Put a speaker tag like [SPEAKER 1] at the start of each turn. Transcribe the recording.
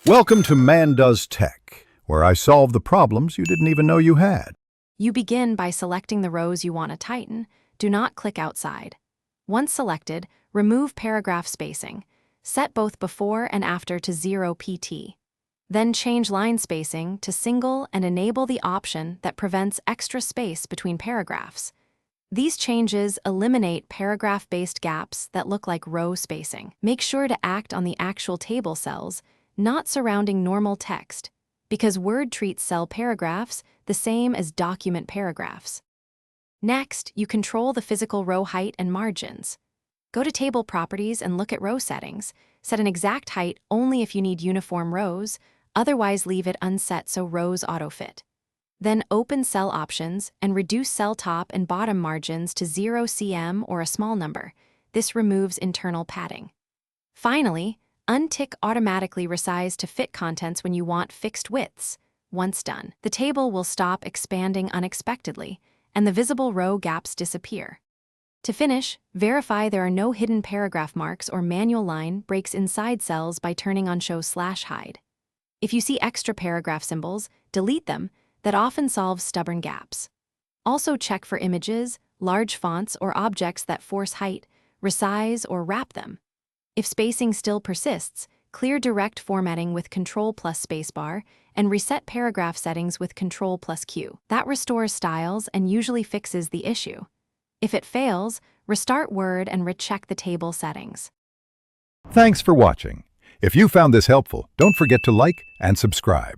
[SPEAKER 1] Welcome to Man Does Tech, where I solve the problems you didn't even know you had.
[SPEAKER 2] You begin by selecting the rows you want to tighten. Do not click outside. Once selected, remove paragraph spacing. Set both before and after to 0 pt. Then change line spacing to single and enable the option that prevents extra space between paragraphs. These changes eliminate paragraph-based gaps that look like row spacing. Make sure to act on the actual table cells, not surrounding normal text, because Word treats cell paragraphs the same as document paragraphs. Next, you control the physical row height and margins. Go to Table Properties and look at row settings. Set an exact height only if you need uniform rows, otherwise leave it unset so rows auto-fit. Then open Cell Options and reduce cell top and bottom margins to 0 cm or a small number. This removes internal padding. Finally, untick Automatically Resize to fit contents when you want fixed widths. Once done, the table will stop expanding unexpectedly, and the visible row gaps disappear. To finish, verify there are no hidden paragraph marks or manual line breaks inside cells by turning on Show/Hide. If you see extra paragraph symbols, delete them. That often solves stubborn gaps. Also check for images, large fonts, or objects that force height, resize, or wrap them. If spacing still persists, clear direct formatting with Ctrl+ spacebar and reset paragraph settings with Ctrl+Q. That restores styles and usually fixes the issue. If it fails, restart Word and recheck the table settings.
[SPEAKER 1] Thanks for watching. If you found this helpful, don't forget to like and subscribe.